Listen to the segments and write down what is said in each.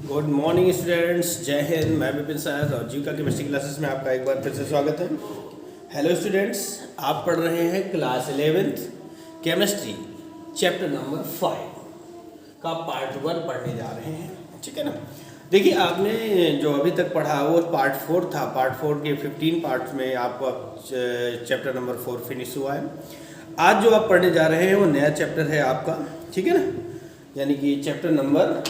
Good morning students, जय हिंद। मैं Vipin sir और जीव का केमिस्ट्री क्लासेस में आपका एक बार फिर से स्वागत है। हेलो स्टूडेंट्स, आप पढ़ रहे हैं class 11th chemistry chapter number 5 का पार्ट 1 पढ़ने जा रहे हैं। ठीक है ना। देखिए, आपने जो अभी तक पढ़ा वो पार्ट 4 था। पार्ट 4 के 15 पार्ट्स में आपका चैप्टर नंबर 4 फिनिश हुआ है। आज जो आप पढ़ने जा रहे हैं वो नया चैप्टर है आपका, ठीक है ना, यानी कि चैप्टर नंबर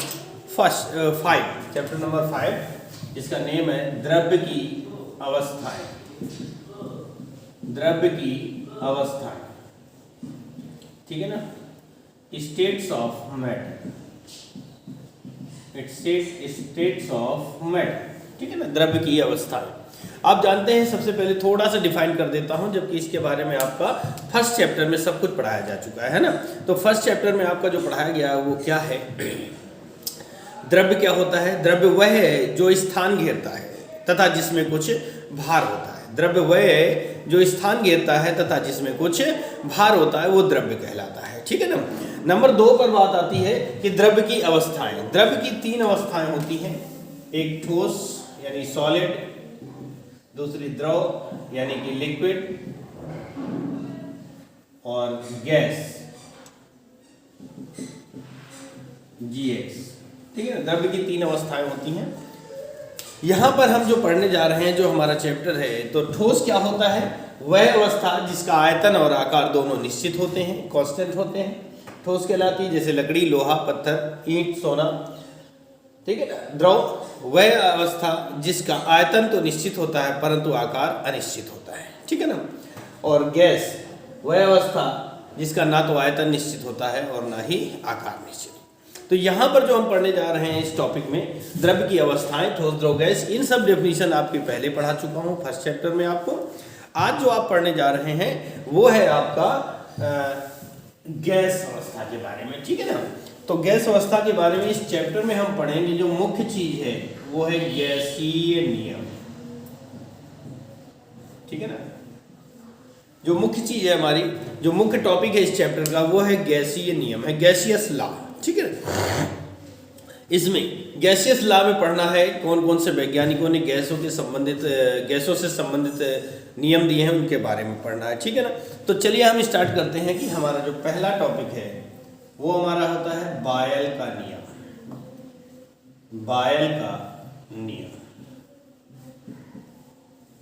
5, चैप्टर नंबर 5, जिसका नेम है द्रव्य की अवस्थाएं। द्रव्य की अवस्थाएं, ठीक है ना। States of matter, states of matter, ठीक है ना, द्रव्य की अवस्थाएं। आप जानते हैं, सबसे पहले थोड़ा सा डिफाइन कर देता हूं, जबकि इसके बारे में आपका फर्स्ट चैप्टर में सब कुछ पढ़ाया जा चुका है ना। तो फर्स्ट चैप्टर में आपका जो पढ़ाया गया वो क्या है, द्रव्य क्या होता है। द्रव्य वह है जो स्थान घेरता है तथा जिसमें कुछ भार होता है। द्रव्य वह है जो स्थान घेरता है तथा जिसमें कुछ भार होता है, वो द्रव्य कहलाता है, ठीक है ना। नंबर 2 पर बात आती है कि द्रव्य की अवस्थाएं। द्रव्य की 3 अवस्थाएं होती हैं, एक ठोस यानी सॉलिड, दूसरी द्रव यानी कि लिक्विड, और गैस GX, ठीक है ना। द्रव्य की 3 अवस्थाएं होती हैं। यहां पर हम जो पढ़ने जा रहे हैं, जो हमारा चैप्टर है, तो ठोस क्या होता है, वह अवस्था जिसका आयतन और आकार दोनों निश्चित होते हैं, कांस्टेंट होते हैं, ठोस कहलाती है। जैसे लकड़ी, लोहा, पत्थर, ईंट, सोना, ठीक है ना। द्रव वह अवस्था जिसका आयतन तो निश्चित होता है परंतु आकार अनिश्चित होता है, ठीक है ना। और गैस वह अवस्था जिसका ना तो आयतन निश्चित होता है और ना ही आकार निश्चित। तो यहाँ पर जो हम पढ़ने जा रहे हैं इस टॉपिक में, द्रव्य की अवस्थाएं, ठोस, द्रव, गैस, इन सब डेफिनेशन आपके पहले पढ़ा चुका हूँ फर्स्ट चैप्टर में आपको। आज जो आप पढ़ने जा रहे हैं वो है आपका गैस अवस्था के बारे में, ठीक है ना। तो गैस अवस्था के बारे में इस चैप्टर में हम पढ़ेंगे। जो मुख्य चीज है वो है गैसीय नियम, ठीक है ना। जो मुख्य चीज है हमारी, जो मुख्य टॉपिक है इस चैप्टर का, वो है गैसीय नियम, है गैसियस लॉ, ठीक है ना। इसमें गैसियस लॉ में पढ़ना है कौन कौन से वैज्ञानिकों ने गैसों से संबंधित नियम दिए हैं, उनके बारे में पढ़ना है, ठीक है ना। तो चलिए हम स्टार्ट करते हैं कि हमारा जो पहला टॉपिक है वो हमारा होता है बायल का नियम। बायल का नियम,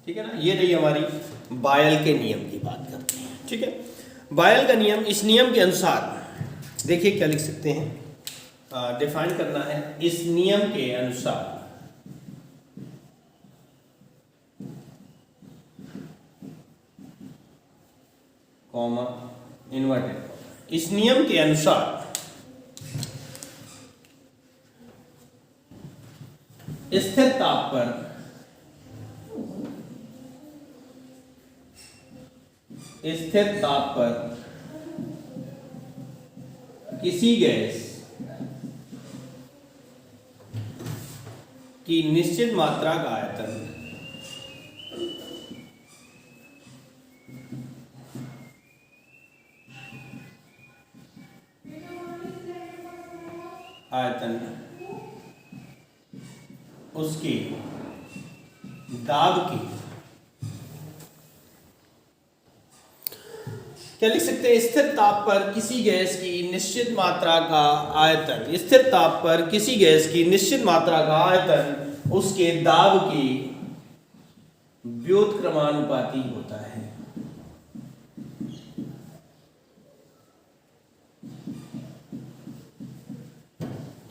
ठीक है ना। ये रही हमारी बायल के नियम की बात करते हैं, ठीक है। बायल का नियम, इस नियम के अनुसार देखिए क्या लिख सकते हैं, डिफाइन करना है। इस नियम के अनुसार कॉमा इन्वर्टेड, इस नियम के अनुसार स्थिर ताप पर किसी गैस की निश्चित मात्रा का आयतन उसके दाब की, क्या लिख सकते हैं, स्थिर ताप पर किसी गैस की निश्चित मात्रा का आयतन, स्थिर ताप पर किसी गैस की निश्चित मात्रा का आयतन उसके दाब की व्युत्क्रमानुपाती होता है,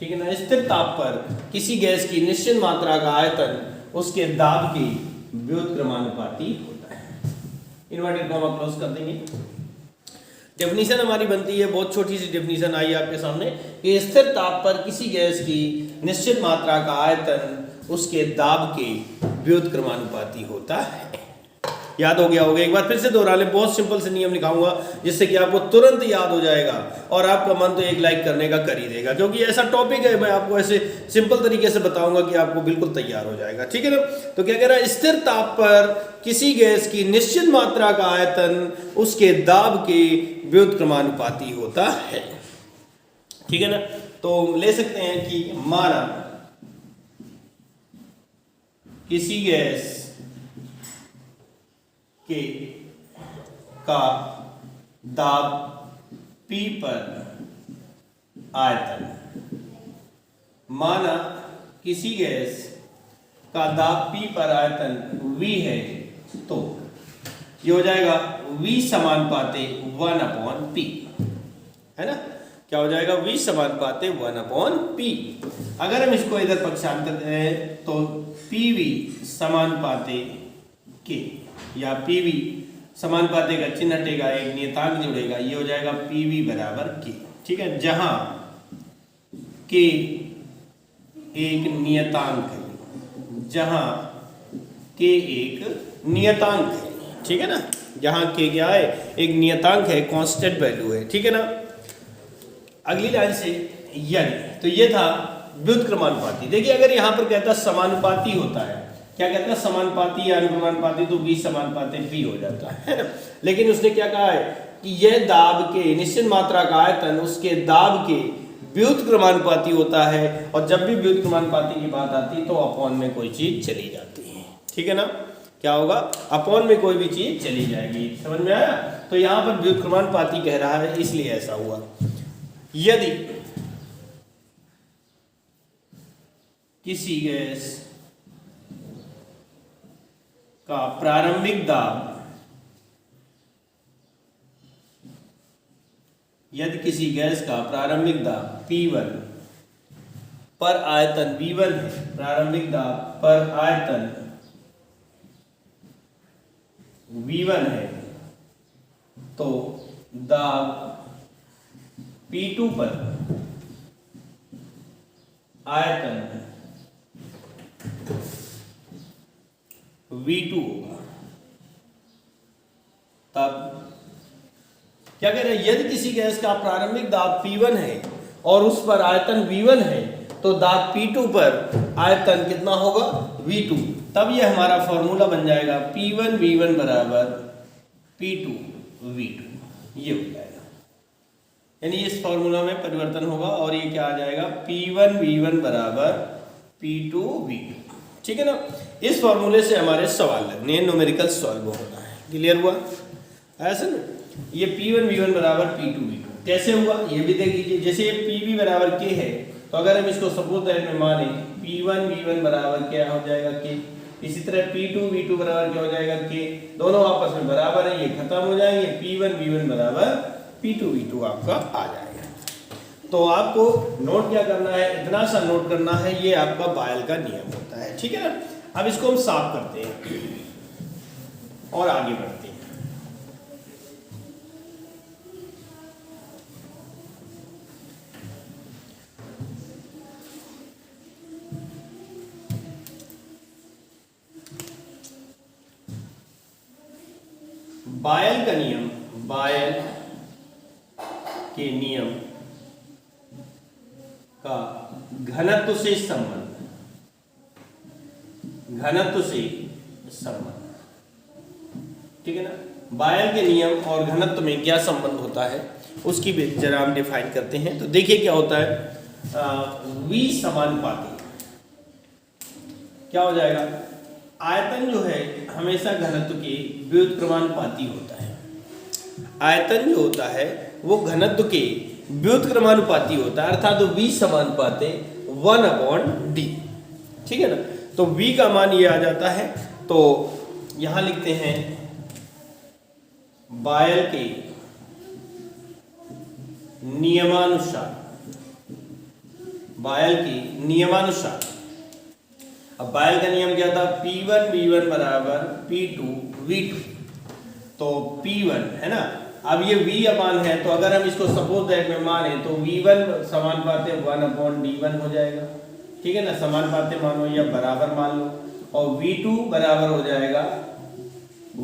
ठीक है ना। स्थिर ताप पर किसी गैस की निश्चित मात्रा का आयतन उसके दाब की व्युत्क्रमानुपाती होता है। इन्वर्टेड कॉमा क्लोज कर देंगे। डेफिनेशन हमारी बनती है, बहुत छोटी सी डेफिनेशन आई आपके सामने, कि स्थिर ताप पर किसी गैस की निश्चित मात्रा का आयतन उसके दाब के व्युत्क्रमानुपाती होता है। याद हो गया होगा, एक बार फिर से दोहरा लें। बहुत सिंपल से नियम लिखाऊंगा जिससे कि आपको तुरंत याद हो जाएगा और आपका मन तो एक लाइक करने का कर ही देगा, क्योंकि ऐसा टॉपिक है, मैं आपको ऐसे सिंपल तरीके से बताऊंगा कि आपको बिल्कुल तैयार हो जाएगा, ठीक है ना। तो क्या कह रहा है, स्थिर ताप पर किसी गैस की निश्चित मात्रा का आयतन उसके दाब के व्युत्क्रमानुपाती होता है, ठीक है ना। तो ले सकते हैं कि माना किसी गैस के का दाब P पर आयतन, माना किसी गैस का दाब P पर आयतन V है, तो ये हो जाएगा V समानुपाते 1/P, है ना। क्या हो जाएगा? V समानुपाते 1/P। अगर हम इसको इधर पक्षांतर करें तो PV समानुपाते K, या PV समानुपाते का चिन्ह हटेगा, एक नियतांक जुड़ेगा, ये हो जाएगा PV बराबर K। ठीक है, जहां K एक नियतांक है, जहां K एक नियतांक है, ठीक है ना। जहां K क्या है? एक नियतांक है, कांस्टेंट वैल्यू है, ठीक है ना। अगली लाइन से यानी, तो ये था व्युत्क्रमानुपाती। देखिए अगर यहाँ पर कहता समानुपाती होता है, क्या कहता है? समानुपाती या अनुक्रमानुपाती, तो V समानुपाती P हो जाता है ना। लेकिन उसने क्या कहा है कि यह दाब के निश्चित मात्रा का आयतन उसके दाब के व्युत्क्रमानुपाती होता है, और जब भी व्युत्क्रमानुपाती की बात आती है तो अपॉन में कोई चीज चली जाती है, ठीक है ना। क्या होगा? अपॉन में कोई भी चीज चली जाएगी। समझ में आया? तो यहाँ पर व्युत्क्रमानुपाती कह रहा है, इसलिए ऐसा हुआ। यदि किसी गैस का प्रारंभिक दाब, यदि किसी गैस का प्रारंभिक दाब P1 पर आयतन V1 है, प्रारंभिक दाब पर आयतन V1 है, तो दाब P2 पर आयतन V2 होगा। तब क्या कह रहे हैं? यदि किसी गैस का प्रारंभिक दाब P1 है और उस पर आयतन V1 है, तो दाब P2 पर आयतन कितना होगा? V2। तब ये हमारा फॉर्मूला बन जाएगा P1 V1 बराबर P2 V2, ये हो जाएगा। यानी इस फॉर्मूला में परिवर्तन होगा और ये क्या आ जाएगा? P1 V1 बराबर P2 V2, ठीक है ना। इस फॉर्मूले से हमारे सवाल लगने हैं, न्यूमेरिकल सॉल्व होना है। क्लियर हुआ? ऐसा ना, ये P1 V1 बराबर P2 V2 कैसे हुआ ये भी देख लीजिए। जैसे ये PV बराबर K है, तो अगर हम इसको सपोज दैट में माने P1 V1 बराबर क्या हो जाएगा? K। इसी तरह P2 V2 बराबर क्या हो जाएगा? K। दोनों आपस में बराबर है, ये खत्म हो जाएंगे। P1 V1 बराबर P2 V2 आपका आ जाएगा। तो आपको नोट क्या करना है? इतना सा नोट करना है, ये आपका बायल का नियम होता है, ठीक है ना। अब इसको हम साफ करते हैं और आगे बढ़ते हैं। बायल का नियम, बायल के नियम का घनत्व से संबंध, घनत्व से संबंध, ठीक है ना। बायल के नियम और घनत्व में क्या संबंध होता है उसकी भी जरा हम डिफाइन करते हैं। तो देखिए क्या होता है, V समानुपाती क्या हो जाएगा? आयतन जो है हमेशा घनत्व के व्युत्क्रमानुपाती होता है। आयतन जो होता है वो घनत्व के व्युत्क्रमानुपाती होता है, अर्थात तो V समानुपाते 1/D, ठीक है ना। तो V का मान ये आ जाता है, तो यहां लिखते हैं बायल के नियमानुसार, बायल के नियमानुसार। अब बायल का नियम क्या था? P1 V1 बराबर P2 V2। तो P1 है ना, अब ये V अमान है, तो अगर हम इसको सपोज दैट में माने तो V1 समानुपाते 1/D1 हो जाएगा, ठीक है ना। समानुपाते मानो या बराबर मान लो, और V2 बराबर हो जाएगा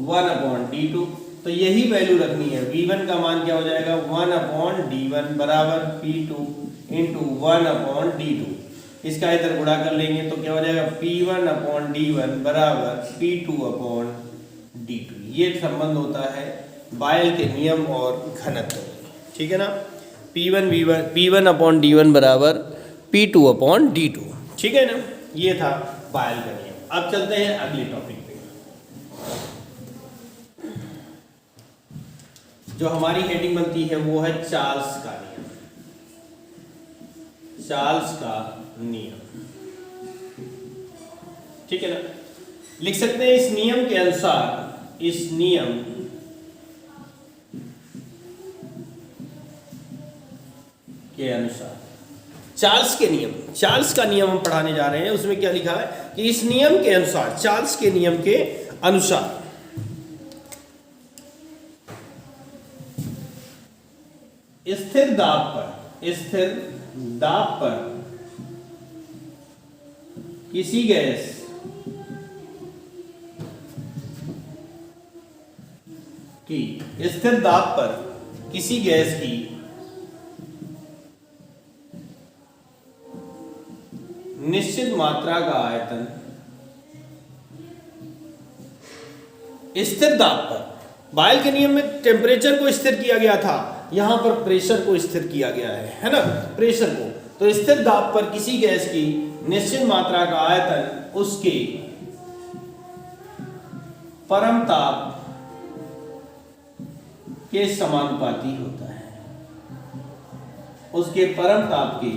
1/D2। तो यही वैल्यू रखनी है। V1 का मान क्या हो जाएगा? 1/D1 बराबर P2 इंटू 1/D2। इसका इधर गुणा कर लेंगे तो क्या हो जाएगा? P1/D1 बराबर P2/D2। ये संबंध होता है बायल के नियम और घनत्व, ठीक है ना। P1/D1 बराबर P2/D2, ठीक है ना। ये था बायल का नियम। अब चलते हैं अगले टॉपिक पे। जो हमारी हेडिंग बनती है वो है चार्ल्स का नियम। चार्ल्स का नियम, ठीक है ना। लिख सकते हैं इस नियम के अनुसार, इस नियम के अनुसार, चार्ल्स के नियम, चार्ल्स का नियम हम पढ़ाने जा रहे हैं। उसमें क्या लिखा है कि इस नियम के अनुसार, चार्ल्स के नियम के अनुसार स्थिर दाब पर किसी गैस की, स्थिर दाब पर किसी गैस की निश्चित मात्रा का आयतन, स्थिर दाब पर, बॉयल के नियम में टेम्परेचर को स्थिर किया गया था, यहां पर प्रेशर को स्थिर किया गया है ना, प्रेशर को। तो स्थिर दाब पर किसी गैस की निश्चित मात्रा का आयतन उसके परम ताप के समानुपाती होता है, उसके परम ताप के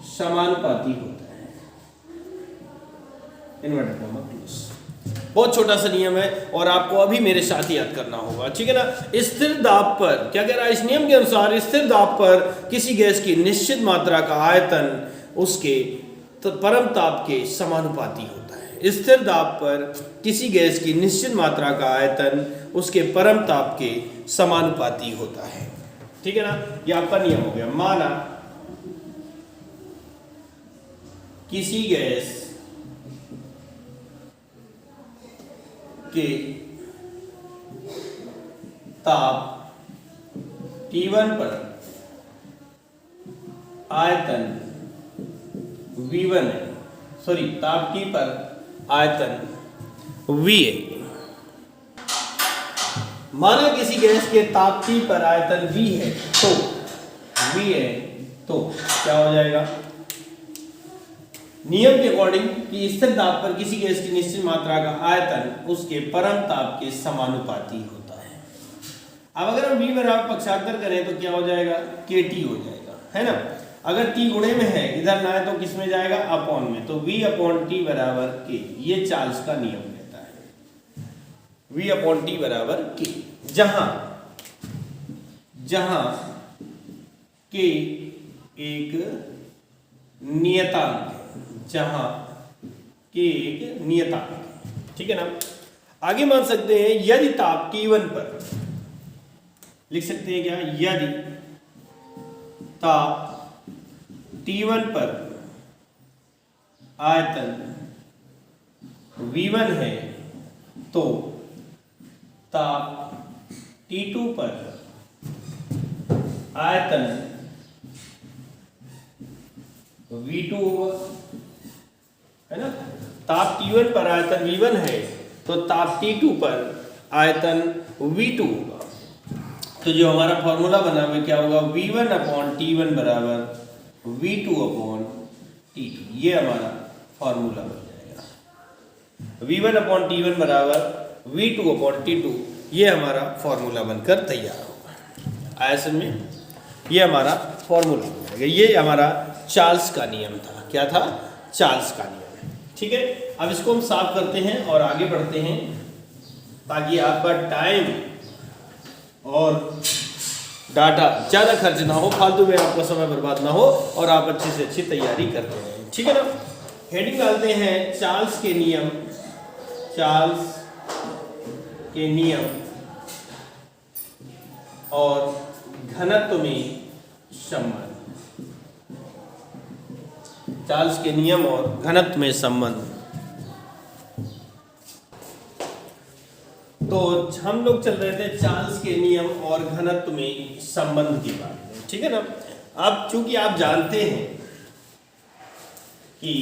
समानुपाती होता है। Inverted comma close. बहुत छोटा सा नियम है और आपको अभी मेरे साथ ही याद करना होगा, ठीक है ना। स्थिर दाब पर क्या कह रहा है, इस नियम के अनुसार स्थिर दाब पर किसी गैस की निश्चित मात्रा का आयतन उसके परम ताप के समानुपाती होता है। स्थिर दाब पर किसी गैस की निश्चित मात्रा का आयतन उसके परम ताप के समानुपाती होता है, ठीक है ना। यह आपका नियम हो गया। माना किसी गैस के ताप T1 पर आयतन V1 है, सॉरी ताप T पर आयतन V है। माना किसी गैस के ताप T पर आयतन V है, तो क्या हो जाएगा नियम के अकॉर्डिंग कि स्थिर दाब पर किसी गैस की निश्चित मात्रा का आयतन उसके परम ताप के समानुपाती होता है। अब अगर हम V बराबर पक्षांतर करें तो क्या हो जाएगा, KT हो जाएगा, है ना। अगर T गुणे में है, इधर ना है तो किस में जाएगा, अपॉन में, तो V अपॉन T बराबर K। ये चार्ल्स का नियम कहता है, V अपॉन T बराबर K, जहां K एक नियतांक है, जहां K एक नियतांक है, ठीक है ना। आगे मान सकते हैं यदि ताप T1 पर, लिख सकते हैं क्या, यदि ताप T1 पर आयतन V1 है, तो ताप T2 पर आयतन V2 होगा, है ना। ताप T1 पर आयतन V1 है तो ताप T2 पर आयतन V2 होगा। तो जो हमारा फॉर्मूला बना हुआ क्या होगा, V1 अपॉन T1 बराबर V2 अपॉन T2। ये हमारा फॉर्मूला बन जाएगा, V1 अपॉन T1 बराबर V2 अपॉन T2। ये हमारा फॉर्मूला बनकर तैयार होगा। आया समझ में, ये हमारा फॉर्मूला बनेगा। ये हमारा चार्ल्स का नियम था। क्या था, चार्ल्स का नियम, ठीक है। अब इसको हम साफ करते हैं और आगे बढ़ते हैं, ताकि आपका टाइम और डाटा ज़्यादा खर्च ना हो, फालतू में आपका समय बर्बाद ना हो और आप अच्छी से अच्छी तैयारी करते हैं, ठीक है ना। हेडिंग डालते हैं चार्ल्स के नियम, चार्ल्स के नियम और घनत्व में संबंध। चार्ल्स के नियम और घनत्व में संबंध। तो हम लोग चल रहे थे चार्ल्स के नियम और घनत्व में संबंध की बात में, ठीक है ना। अब चूंकि आप जानते हैं कि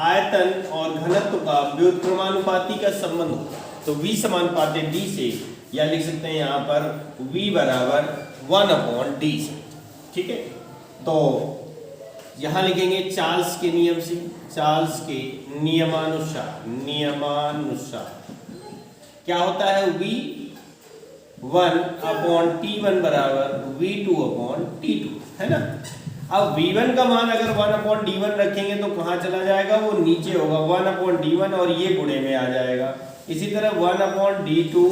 आयतन और घनत्व का व्युत्क्रमानुपाती का संबंध होता है, तो V समानुपाती D से, या लिख सकते हैं यहाँ पर V बराबर 1 अपॉन D से, ठीक है। तो यहां लिखेंगे चार्ल्स के नियम से, चार्ल्स के नियमानुसार क्या होता है, V1/T1 बराबर V2/T2, है ना। अब V1 का मान अगर 1/D1 रखेंगे तो कहाँ चला जाएगा, वो नीचे होगा 1/D1 और ये गुणे में आ जाएगा। इसी तरह 1/D2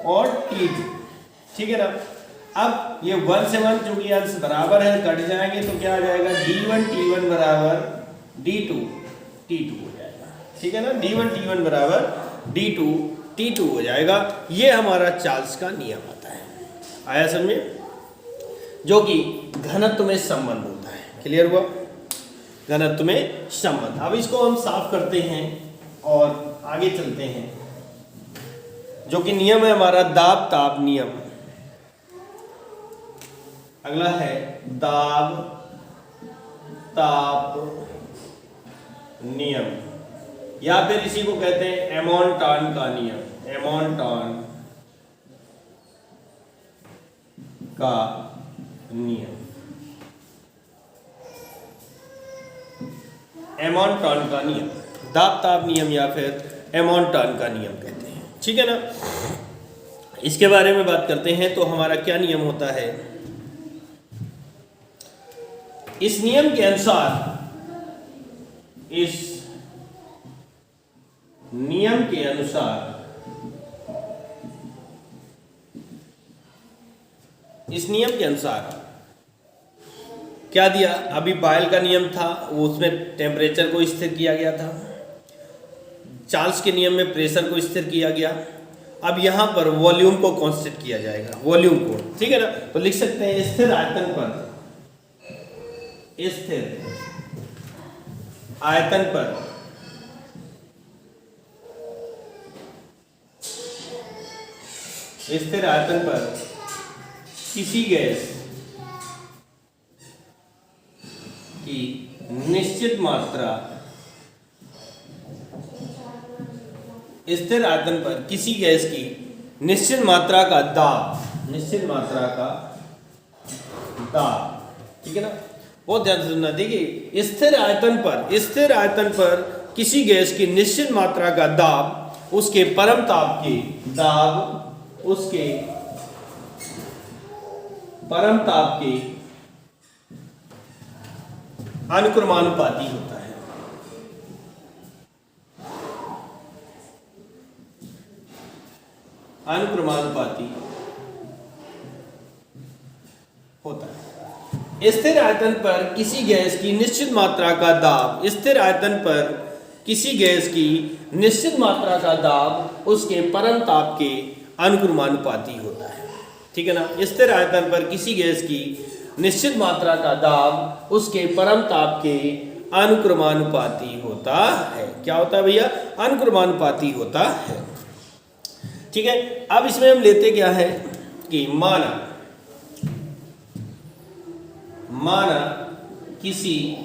और T2, ठीक है ना। अब ये 1 से 1 चूंकि अंश बराबर है कट जाएंगे तो क्या आ जाएगा, D1T1 बराबर D2T2 हो जाएगा, ठीक है ना। D1T1 बराबर D2T2 हो जाएगा। ये हमारा चार्ल्स का नियम आता है, आया समझ में, जो कि घनत्व में संबंध होता है। क्लियर हुआ, घनत्व में संबंध। अब इसको हम साफ करते हैं और आगे चलते हैं। जो कि नियम है हमारा दाब ताप नियम। अगला है दाब ताप नियम, या फिर इसी को कहते हैं एमोंटॉन का नियम। एमोंटॉन का नियम, एमोंटॉन का नियम, दाब ताप नियम या फिर एमोंटॉन का नियम कहते हैं, ठीक है ना। इसके बारे में बात करते हैं तो हमारा क्या नियम होता है। इस नियम के अनुसार, इस नियम के अनुसार, इस नियम के अनुसार क्या दिया, अभी बॉयल का नियम था वो, उसमें टेम्परेचर को स्थिर किया गया था। चार्ल्स के नियम में प्रेशर को स्थिर किया गया। अब यहां पर वॉल्यूम को कांस्टेंट किया जाएगा, वॉल्यूम को, ठीक है ना। तो लिख सकते हैं स्थिर आयतन पर, स्थिर आयतन पर स्थिर आयतन पर किसी गैस की निश्चित मात्रा, स्थिर आयतन पर किसी गैस की निश्चित मात्रा का दाब, निश्चित मात्रा का दाब, ठीक है ना। बहुत ध्यान से सुनना। देखिए स्थिर आयतन पर, स्थिर आयतन पर किसी गैस की निश्चित मात्रा का दाब उसके परम ताप के दाब, उसके परम ताप के अनुक्रमानुपाती होता है। अनुक्रमानुपाती होता है। स्थिर आयतन पर किसी गैस की निश्चित मात्रा का दाब, स्थिर आयतन पर किसी गैस की निश्चित मात्रा का दाब उसके परम ताप के अनुक्रमानुपाती होता है, ठीक है ना। स्थिर आयतन पर किसी गैस की निश्चित मात्रा का दाब उसके परम ताप के अनुक्रमानुपाती होता है। क्या होता है भैया, अनुक्रमानुपाती होता है, ठीक है। अब इसमें हम लेते क्या है कि माना किसी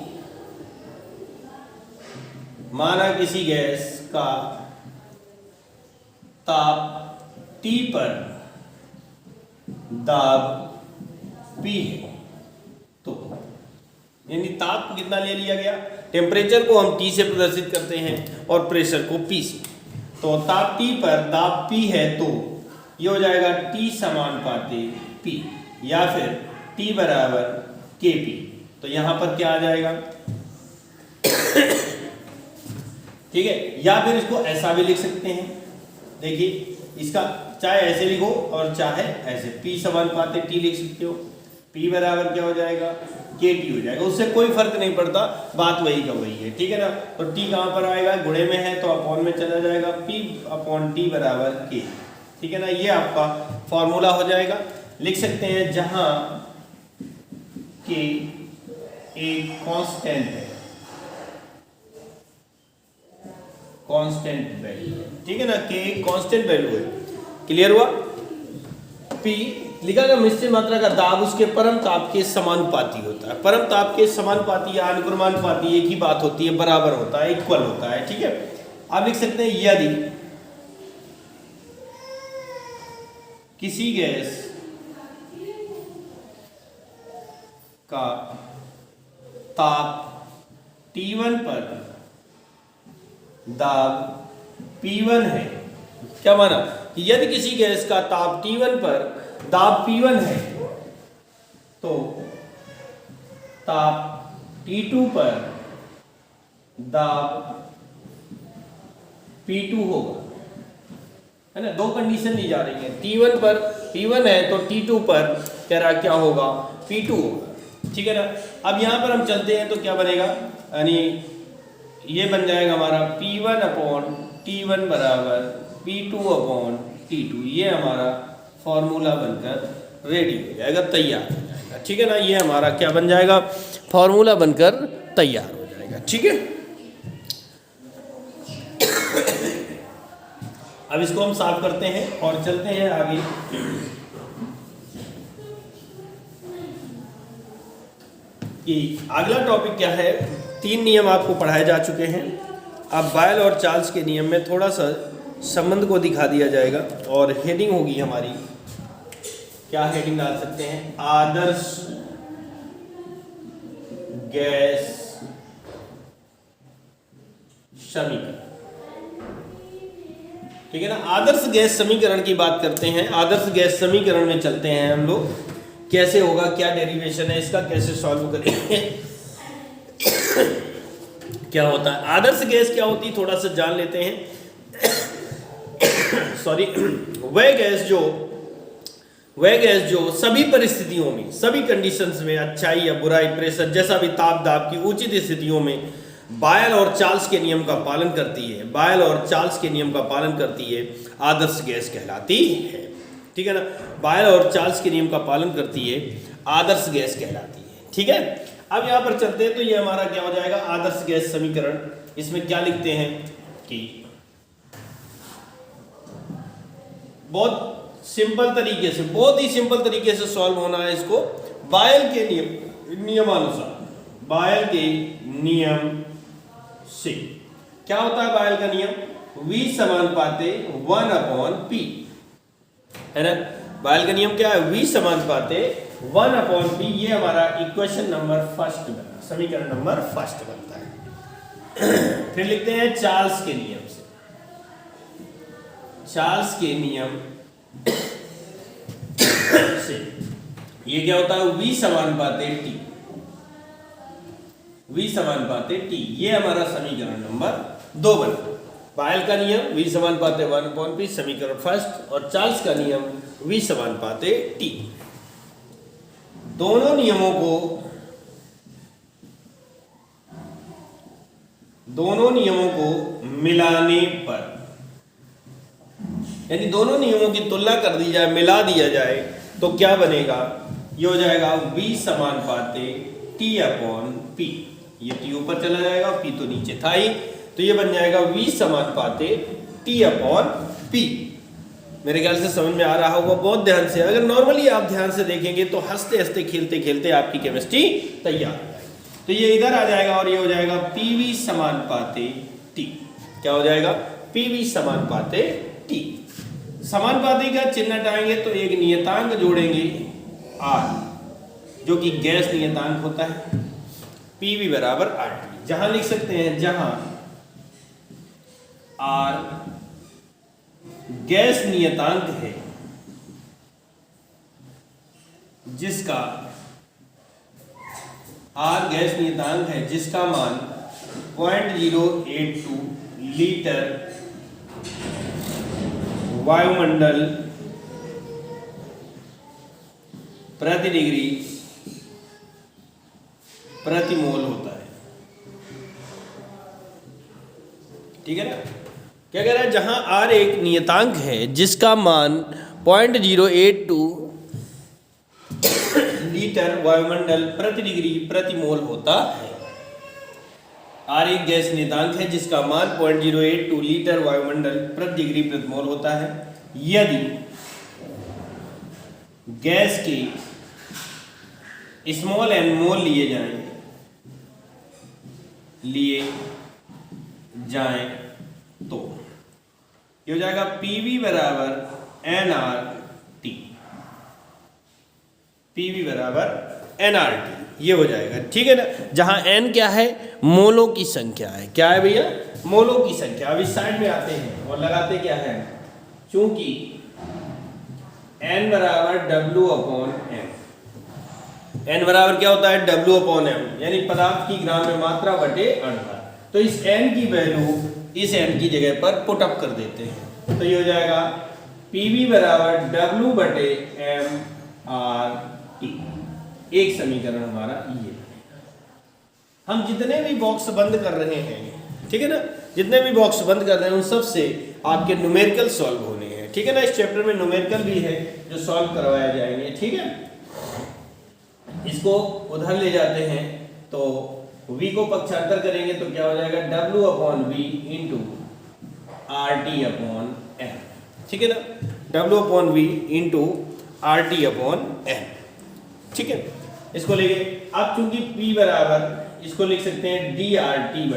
गैस का ताप T पर दाब P है, तो यानी ताप कितना ले लिया गया, टेम्परेचर को हम T से प्रदर्शित करते हैं और प्रेशर को P से। तो ताप T पर दाब P है तो ये हो जाएगा T समानुपाती P, या फिर T बराबर Kp। तो यहां पर क्या आ जाएगा ठीक है। या फिर इसको ऐसा भी लिख सकते हैं, देखिए इसका चाहे ऐसे लिखो और चाहे ऐसे, P समानुपाती T लिख सकते हो। P बराबर क्या हो जाएगा, Kt हो जाएगा, उससे कोई फर्क नहीं पड़ता, बात वही का वही है, ठीक है ना। तो T कहां पर आएगा, गुणे में है तो अपॉन में चला जाएगा, P/T बराबर K, ठीक है ना। ये आपका फॉर्मूला हो जाएगा। लिख सकते हैं जहां K एक कांस्टेंट है, कांस्टेंट वैल्यू है, ठीक है ना। K एक कांस्टेंट वैल्यू है, क्लियर हुआ। P लिखा गया निश्चित मात्रा का दाब उसके परम ताप के समानुपाती होता है। परम ताप के समानुपाती या अनुक्रमानुपाती एक ही बात होती है, बराबर होता है, इक्वल होता है, ठीक है। आप लिख सकते हैं यदि किसी गैस का ताप T1 पर दाब P1 है। क्या माना कि यदि किसी गैस का ताप T1 पर दाब P1 है तो ताप T2 पर दाब P2 होगा, है ना। दो कंडीशन दी जा रही है, T1 पर P1 है तो T2 पर कह रहा क्या होगा, P2 होगा, ठीक है ना। अब यहां पर हम चलते हैं तो क्या बनेगा, यानी ये बन जाएगा हमारा P1 अपॉन T1 बराबर P2 अपॉन T2। ये हमारा फॉर्मूला बनकर रेडी हो जाएगा, तैयार हो जाएगा, ठीक है ना। ये हमारा क्या बन जाएगा, फॉर्मूला बनकर तैयार हो जाएगा, ठीक है। अब इसको हम साफ करते हैं और चलते हैं आगे। कि अगला टॉपिक क्या है, 3 नियम आपको पढ़ाए जा चुके हैं। अब बायल और चार्ल्स के नियम में थोड़ा सा संबंध को दिखा दिया जाएगा और हेडिंग होगी हमारी, क्या हेडिंग डाल सकते हैं, आदर्श गैस समीकरण, ठीक है ना। आदर्श गैस समीकरण की बात करते हैं। आदर्श गैस समीकरण में चलते हैं हम लोग, कैसे होगा, क्या डेरिवेशन है इसका, कैसे सॉल्व करेंगे, क्या होता है आदर्श गैस, क्या होती है थोड़ा सा जान लेते हैं। सॉरी, वह गैस जो सभी परिस्थितियों में, सभी कंडीशंस में, अच्छाई या बुराई, प्रेशर, जैसा भी ताप दाब की उचित स्थितियों में बायल और चार्ल्स के नियम का पालन करती है, बायल और चार्ल्स के नियम का पालन करती है, आदर्श गैस कहलाती है, ठीक है ना। बायल और चार्ल्स के नियम का पालन करती है, आदर्श गैस कहलाती है, ठीक है। अब यहां पर चलते हैं तो ये हमारा क्या हो जाएगा, आदर्श गैस समीकरण। इसमें क्या लिखते हैं कि बहुत सिंपल तरीके से, बहुत ही सिंपल तरीके से सॉल्व होना है इसको। बायल के नियमानुसार, बायल के नियम से क्या होता है, बायल का नियम, V समानुपाते 1 अपॉन P, है ना। बायल का नियम क्या है, V समानुपाते 1 अपॉन P। ये हमारा इक्वेशन नंबर फर्स्ट बना, समीकरण नंबर फर्स्ट बनता है। फिर लिखते हैं चार्ल्स के नियम से, चार्ल्स के नियम से ये क्या होता है, V समानुपाते T, V समानुपाते T। ये हमारा समीकरण नंबर 2 बना। बायल का नियम V समानुपाते 1 अपॉन P, समीकरण फर्स्ट, और चार्ल्स का नियम V समानुपाते T। दोनों नियमों को मिलाने पर, यानी दोनों नियमों की तुलना कर दी जाए, मिला दिया जाए तो क्या बनेगा, ये हो जाएगा V समानुपाते T अपॉन P। ये T ऊपर चला जाएगा, P तो नीचे था ही, तो ये बन जाएगा V समानुपाते T अपॉन P। मेरे ख्याल से समझ में आ रहा होगा बहुत ध्यान से। अगर नॉर्मली आप ध्यान से देखेंगे तो हंसते हंसते खेलते खेलते आपकी केमिस्ट्री तैयार हो जाएगी। तो ये इधर आ जाएगा और ये हो जाएगा PV समानुपाते T। क्या हो जाएगा, PV समानुपाते T। समानुपाती का चिन्ह हटाएंगे तो एक नियतांक जोड़ेंगे R, जो कि गैस नियतांक होता है, PV बराबर RT। जहां लिख सकते हैं, जहां R गैस नियतांक है जिसका, R गैस नियतांक है जिसका मान 0.082 लीटर वायुमंडल प्रति डिग्री प्रति मोल होता है, ठीक है ना। क्या कह रहा है, जहां R एक नियतांक है जिसका मान 0.082 लीटर वायुमंडल प्रति डिग्री प्रति मोल होता है। R एक गैस नियतांक है जिसका मान 0.082 लीटर वायुमंडल प्रति डिग्री प्रति मोल होता है। यदि गैस के स्मॉल n मोल लिए जाएं तो ये हो जाएगा PV बराबर NRT, PV बराबर NRT। ये हो जाएगा, ठीक है ना। जहाँ n क्या है, मोलों की संख्या है। क्या है भैया, मोलों की संख्या। अब इस साइड में आते हैं और लगाते क्या है, चूंकि n बराबर W/m, n बराबर क्या होता है, W/m, यानी पदार्थ की ग्राम में मात्रा बटे अणुभार। तो इस n की वैल्यू इस n की जगह पर पुट अप कर देते हैं, तो ये हो जाएगा Pv बराबर W/m/RT। एक समीकरण हमारा ये। हम जितने भी बॉक्स बंद कर रहे हैं, ठीक है ना, जितने भी बॉक्स बंद कर रहे हैं उन सब से आपके न्यूमेरिकल सॉल्व होने हैं, ठीक है ना। इस चैप्टर में न्यूमेरिकल भी है जो सॉल्व करवाया जाएंगे, ठीक है। इसको उधर ले जाते हैं तो v को पक्षांतर करेंगे तो क्या हो जाएगा, W/v इंटू RT/m, ठीक है ना, W/v इंटू RT/m, ठीक है। इसको लेके अब चूंकि P बराबर इसको लिख सकते हैं dRT/m,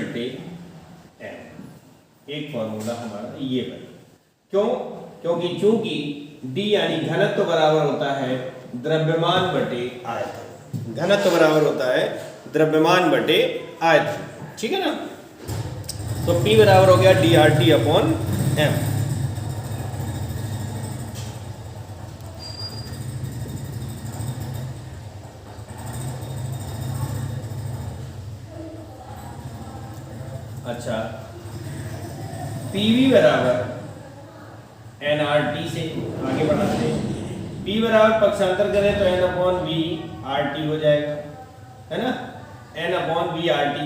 एक फॉर्मूला हमारा ये बना। क्यों, क्योंकि चूंकि D यानी घनत्व बराबर होता है द्रव्यमान बटे आयतन, घनत्व बराबर होता है द्रव्यमान बटे आयतन, ठीक है ना। तो P बराबर हो गया dRT/m। अच्छा, PV बराबर nRT से आगे बढ़ाते हैं। P बराबर पक्षांतर करें तो n/v RT हो जाएगा, है ना, n/v RT।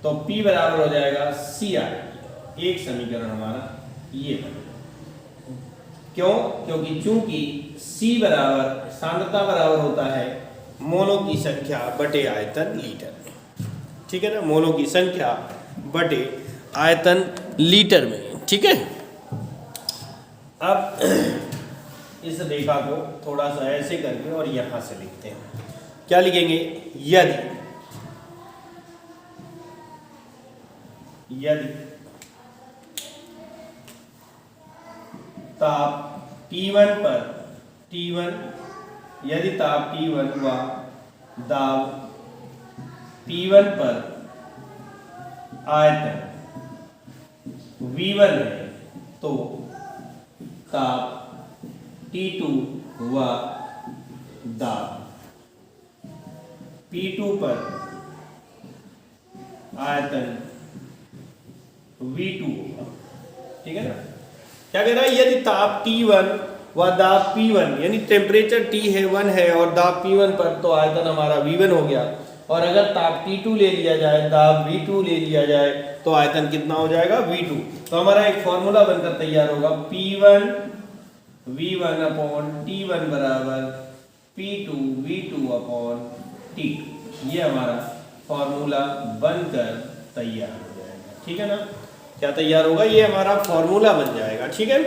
तो P बराबर हो जाएगा CRT। एक समीकरण हमारा ये बना। क्यों, क्योंकि चूंकि C बराबर सांद्रता बराबर होता है मोलों की संख्या बटे आयतन लीटर में, ठीक है ना, मोलों की संख्या बटे आयतन लीटर में, ठीक है। अब इस रेखा को थोड़ा सा ऐसे करके और यहां से लिखते हैं। क्या लिखेंगे, यदि ताप T1 पर यदि ताप T1 व दाब P1 पर आयतन V1 है, तो ताप T2 व दाब P2 पर आयतन V2 होगा, ठीक है ना। क्या कह रहा है, यदि ताप T1 व दाब P1 यानी टेम्परेचर T है 1 है और दाब P1 पर, तो आयतन हमारा V1 हो गया। और अगर ताप T2 ले लिया जाए, दाब V2 ले लिया जाए, तो आयतन कितना हो जाएगा, V2। तो हमारा एक फॉर्मूला बनकर तैयार होगा, P1 V1/T1 बराबर P2 V2/T2। ये हमारा फॉर्मूला बनकर तैयार हो जाएगा, ठीक है ना। क्या तैयार होगा, ये हमारा फॉर्मूला बन जाएगा, ठीक है।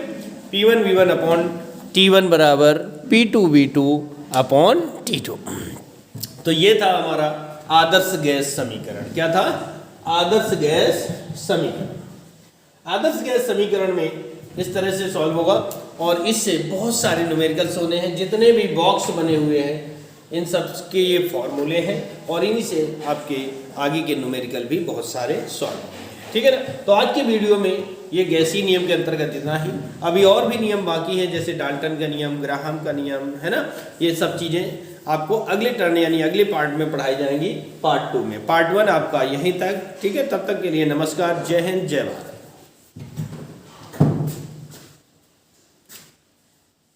P1 V1/T1 बराबर P2 V2/T2। तो ये था हमारा आदर्श गैस समीकरण। क्या था, आदर्श गैस समीकरण। आदर्श गैस समीकरण में इस तरह से सॉल्व होगा और इससे बहुत सारे न्यूमेरिकल्स होने हैं। जितने भी बॉक्स बने हुए हैं इन सब के ये फॉर्मूले हैं और इन्हीं से आपके आगे के न्यूमेरिकल भी बहुत सारे सॉल्व होंगे, ठीक है ना। तो आज के वीडियो में ये गैसीय नियम के अंतर्गत इतना ही। अभी और भी नियम बाकी हैं, जैसे डाल्टन का नियम, ग्राहम का नियम, है ना। ये सब चीज़ें आपको अगले टर्न यानी अगले पार्ट में पढ़ाई जाएंगी, पार्ट 2 में। पार्ट 1 आपका यहीं तक, ठीक है। तब तक के लिए नमस्कार, जय हिंद, जय भारत।